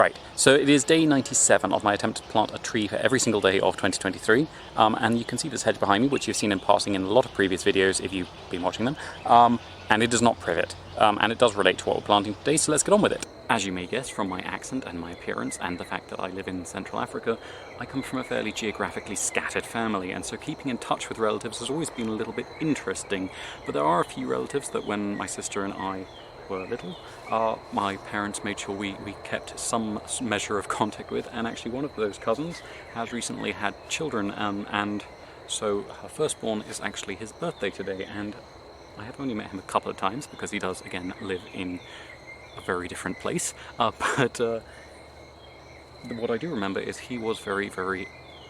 Right, so it is day 97 of my attempt to plant a tree for every single day of 2023, and you can see this hedge behind me, which you've seen in passing in a lot of previous videos if you've been watching them, and it does not privet, and it does relate to what we're planting today, so let's get on with it. As you may guess from my accent and my appearance and the fact that I live in Central Africa, I come from a fairly geographically scattered family, and so keeping in touch with relatives has always been a little bit interesting, but there are a few relatives that when my sister and I were little, my parents made sure we kept some measure of contact with, and actually one of those cousins has recently had children, and so her firstborn is actually his birthday today, and I have only met him a couple of times because he does, again, live in a very different place, but what I do remember is he was very, very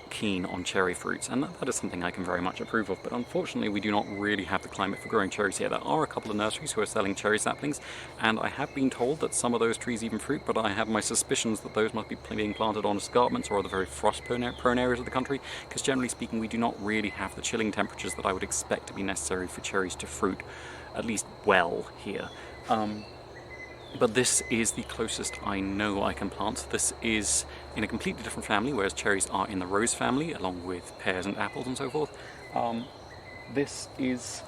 keen on cherry fruits, and that is something I can very much approve of, but unfortunately we do not really have the climate for growing cherries here. There are a couple of nurseries who are selling cherry saplings, and I have been told that some of those trees even fruit, but I have my suspicions that those must be being planted on escarpments or other very frost-prone areas of the country, because generally speaking we do not really have the chilling temperatures that I would expect to be necessary for cherries to fruit, at least well, here. But this is the closest I know I can plant. This is in a completely different family, whereas cherries are in the rose family, along with pears and apples and so forth. This is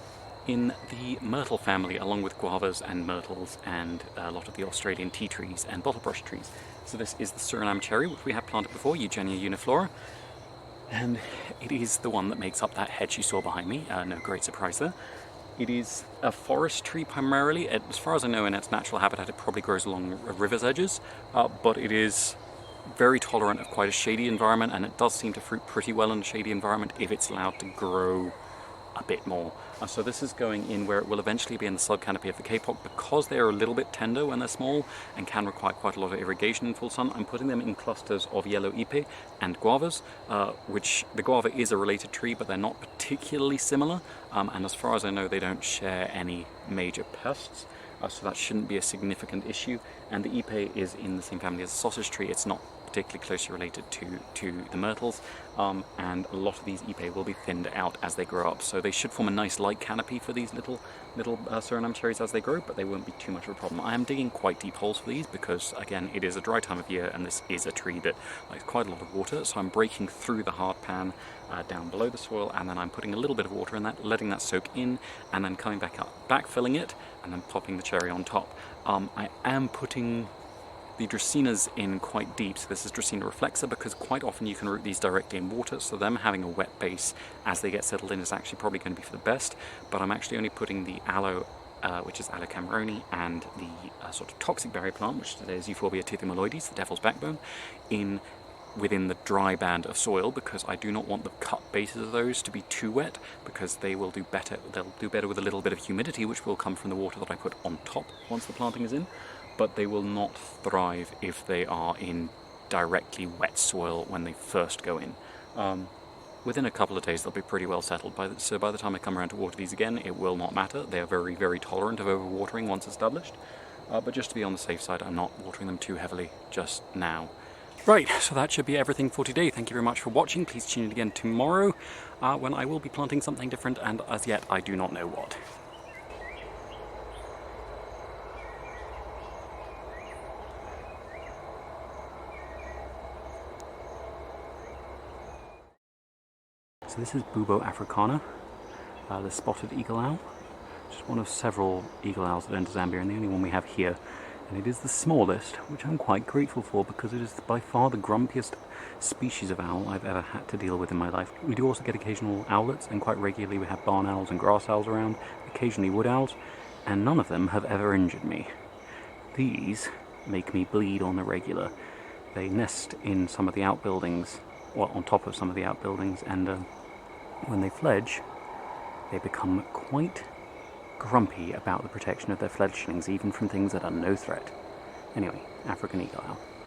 in the myrtle family, along with guavas and myrtles and a lot of the Australian tea trees and bottlebrush trees. So this is the Suriname cherry, which we have planted before, Eugenia uniflora. And it is the one that makes up that hedge you saw behind me, no great surprise there. It is a forest tree primarily. As far as I know, in its natural habitat it probably grows along river's edges, but it is very tolerant of quite a shady environment, and it does seem to fruit pretty well in a shady environment if it's allowed to grow a bit more. So this is going in where it will eventually be in the subcanopy of the kapok. Because they are a little bit tender when they're small and can require quite a lot of irrigation in full sun, I'm putting them in clusters of yellow ipe and guavas, which the guava is a related tree, but they're not particularly similar, and as far as I know they don't share any major pests, so that shouldn't be a significant issue. And the ipe is in the same family as the sausage tree. It's not particularly closely related to the myrtles, and a lot of these ipe will be thinned out as they grow up, so they should form a nice light canopy for these little Suriname cherries as they grow, but they won't be too much of a problem. I am digging quite deep holes for these because, again, it is a dry time of year and this is a tree that likes quite a lot of water, so I'm breaking through the hard pan down below the soil, and then I'm putting a little bit of water in that, letting that soak in, and then coming back up, backfilling it, and then popping the cherry on top. I am putting the Dracaenas in quite deep, so this is Dracaena reflexa, because quite often you can root these directly in water, so them having a wet base as they get settled in is actually probably going to be for the best, but I'm actually only putting the aloe, which is Aloe cameroni, and the sort of toxic berry plant, which today is Euphorbia tithymaloides, the devil's backbone, within the dry band of soil, because I do not want the cut bases of those to be too wet, because they will do better. They'll do better with a little bit of humidity, which will come from the water that I put on top once the planting is in, but they will not thrive if they are in directly wet soil when they first go in. Within a couple of days they'll be pretty well settled, so by the time I come around to water these again, it will not matter. They are very, very tolerant of overwatering once established, but just to be on the safe side, I'm not watering them too heavily just now. Right, so that should be everything for today. Thank you very much for watching. Please tune in again tomorrow when I will be planting something different, and as yet I do not know what. So this is Bubo africana, the spotted eagle owl. Just one of several eagle owls that enter Zambia, and the only one we have here. And it is the smallest, which I'm quite grateful for, because it is by far the grumpiest species of owl I've ever had to deal with in my life. We do also get occasional owlets, and quite regularly we have barn owls and grass owls around, occasionally wood owls, and none of them have ever injured me. These make me bleed on the regular. They nest in some of the outbuildings, or on top of some of the outbuildings, and when they fledge, they become quite grumpy about the protection of their fledglings, even from things that are no threat. Anyway, African eagle owl.